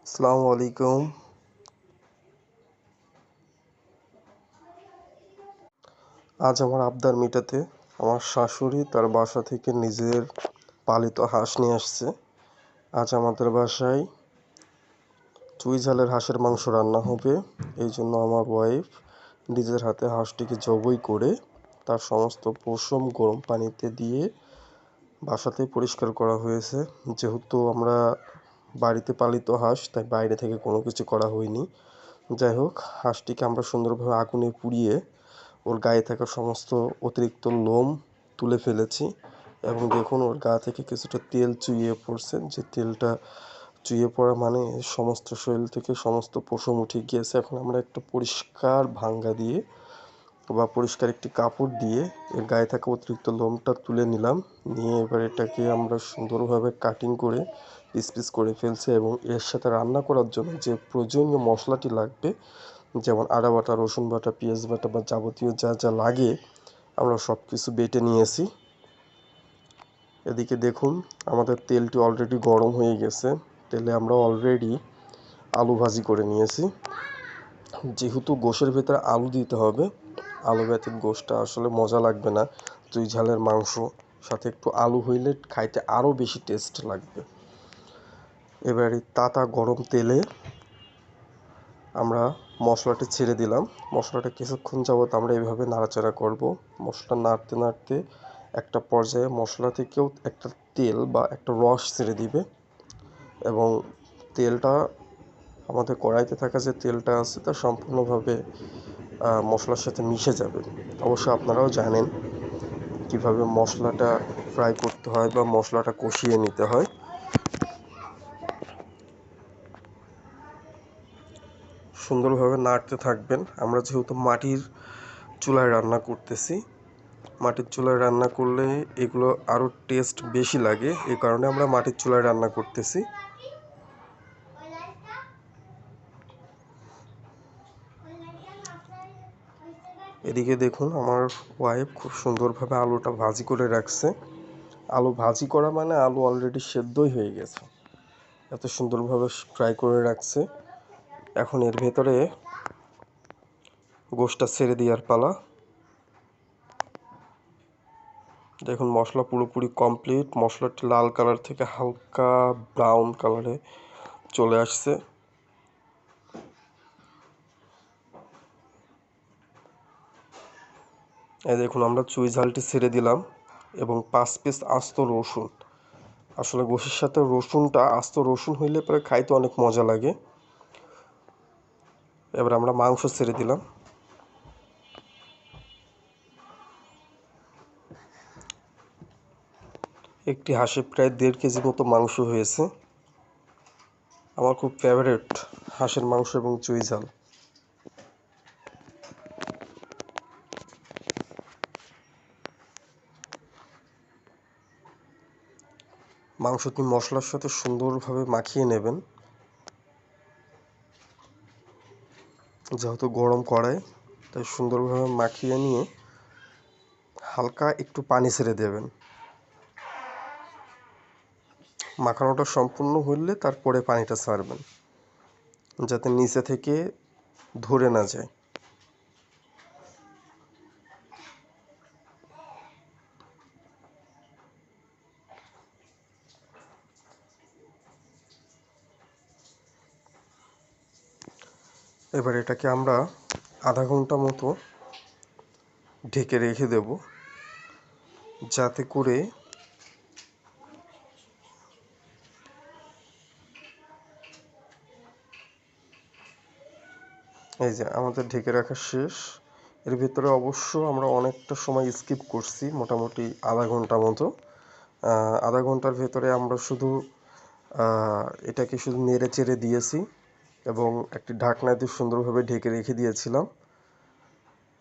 আসসালামু আলাইকুম। আজ আমার আবদার মেটাতে আমার শাশুড়ি তার বাসা থেকে নিজের পালিত হাঁস নিয়ে আসছে। আজ আমাদের বাসায় চুই ঝালের হাঁসের মাংস রান্না হবে। এই জন্য আমার ওয়াইফ নিজের হাতে হাঁসটিকে জবাই করে তার সমস্ত পশম গরম পানিতে দিয়ে বাসাতেই পরিষ্কার করা হয়েছে। যেহেতু আমরা বাড়িতে পালিত হাঁস, তাই বাইরে থেকে কোনো কিছু করা হয়নি। যাই হোক, হাঁসটিকে আমরা সুন্দরভাবে আগুনে পুড়িয়ে ওর গায়ে থাকা সমস্ত অতিরিক্ত লোম তুলে ফেলেছি এবং দেখুন ওর গা থেকে কিছুটা তেল চুইয়ে পড়ছে। যে তেলটা চুইয়ে পড়া মানে সমস্ত শরীর থেকে সমস্ত পশম উঠে গিয়েছে। এখন আমরা একটা পরিষ্কার ভাঙ্গা দিয়ে বা পরিষ্কার একটি কাপড় দিয়ে এর গায়ে থাকা অতিরিক্ত লোমটা তুলে নিলাম। নিয়ে এবার এটাকে আমরা সুন্দরভাবে কাটিং করে পিস পিস করে ফেলছি এবং এর সাথে রান্না করার জন্য যে প্রয়োজনীয় মশলাটি লাগবে, যেমন আদা বাটা, রসুন বাটা, পেঁয়াজ বাটা বা যাবতীয় যা যা লাগে আমরা সব কিছু বেটে নিয়েছি। এদিকে দেখুন আমাদের তেলটি অলরেডি গরম হয়ে গেছে। তেলে আমরা অলরেডি আলু ভাজি করে নিয়েছি। যেহেতু গোশের ভেতরে আলু দিতে হবে, আলু ব্যতীত গোশটা আসলে মজা লাগবে না। চুই ঝালের মাংস সাথে একটু আলু হইলে খাইতে আরও বেশি টেস্ট লাগবে। এবারে তাতা গরম তেলে আমরা মশলাটা ছেড়ে দিলাম। মশলাটা কিছুক্ষণ যাবত আমরা এভাবে নাড়াচাড়া করব। মশলা নাড়তে নাড়তে একটা পর্যায়ে মশলা থেকেও একটা তেল বা একটা রস ছেড়ে দিবে এবং তেলটা আমাদের কড়াইতে থাকা যে তেলটা আছে তা সম্পূর্ণভাবে মশলার সাথে মিশে যাবে। অবশ্য আপনারাও জানেন কিভাবে মশলাটা ফ্রাই করতে হয় বা মশলাটা কষিয়ে নিতে হয়। সুন্দরভাবে নাড়তে থাকবেন। আমরা যেহেতু মাটির চুলায় রান্না করতেছি, মাটির চুলায় রান্না করলে এগুলো আরও টেস্ট বেশি লাগে, এই কারণে আমরা মাটির চুলায় রান্না করতেছি। এদিকে দেখুন আমার ওয়াইফ খুব সুন্দরভাবে আলুটা ভাজি করে রাখছে। আলু ভাজি করা মানে আলু অলরেডি সেদ্ধই হয়ে গেছে, এত সুন্দরভাবে ফ্রাই করে রাখছে। এখন এর ভেতরে গোশটা ছেড়ে দেওয়ার পালা। দেখুন মশলা পুরোপুরি কমপ্লিট। মশলাটি লাল কালার থেকে হালকা ব্রাউন কালারে চলে আসছে। এই দেখুন আমরা চুই ঝালটি ছেড়ে দিলাম এবং 5 পিস আস্ত রসুন। আসলে গোশের সাথে রসুনটা, আস্ত রসুন হইলে পরে খাইতে অনেক মজা লাগে। এবার আমরা মাংস ছেড়ে দিলাম। একটি হাঁসে প্রায় 1.5 কেজি মতো মাংস হয়েছে। আমার খুব ফেভারিট হাঁসের মাংস এবং চুই ঝাল। মাংসটি মশলার সাথে সুন্দরভাবে মাখিয়ে নেবেন। যেহেতু গরম কড়াই, তাই সুন্দরভাবে মাখিয়ে নিয়ে হালকা একটু পানি ছেড়ে দেবেন। মাখানোটা সম্পূর্ণ হলে তারপরে পানিটা ছাড়বেন, যাতে নিচে থেকে ধরে না যায়। এবার এটাকে আমরা আধা ঘন্টা মতো ঢেকে রেখে দেব, যাতে করে এই যে আমাদের ঢেকে রাখা শেষ। এর ভিতরে অবশ্য আমরা অনেকটা সময় স্কিপ করছি, মোটামুটি আধা ঘন্টা মতো। আধা ঘন্টার ভেতরে আমরা শুধু এটাকে শুধু নেড়ে চেড়ে দিয়েছি এবং একটি ঢাকনা দিয়ে সুন্দরভাবে ঢেকে রেখে দিয়েছিলাম।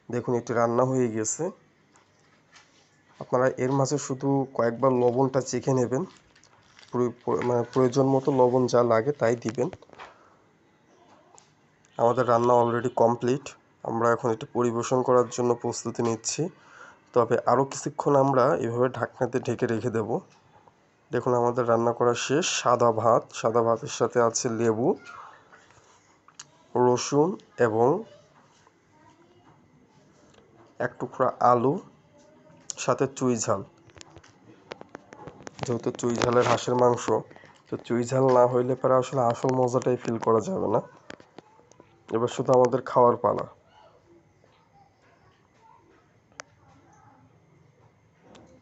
দেখুন এটি রান্না হয়ে গেছে। আপনারা এর মাঝে শুধু কয়েকবার লবণটা চেখে নেবেন, মানে প্রয়োজন মতো লবণ যা লাগে তাই দিবেন। আমাদের রান্না অলরেডি কমপ্লিট। আমরা এখন এটি পরিবেশন করার জন্য প্রস্তুতি নিচ্ছি। তবে আরও কিছুক্ষণ আমরা এভাবে ঢাকনাতে ঢেকে রেখে দেব। দেখুন আমাদের রান্না করা শেষ। সাদা ভাত, সাদা ভাতের সাথে আছে লেবু, রসুন এবং এক টুকরা আলু, সাথে চুই ঝাল। যেহেতু চুই ঝালের হাঁসের মাংস, তো চুই ঝাল না হইলে পরে আসলে আসল মজাটাই ফিল করা যাবে না। এবার শুধু আমাদের খাওয়ার পালা।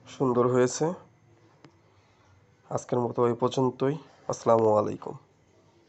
সুন্দর হয়েছে। আজকের মতো এই পর্যন্তই। আসসালামু আলাইকুম।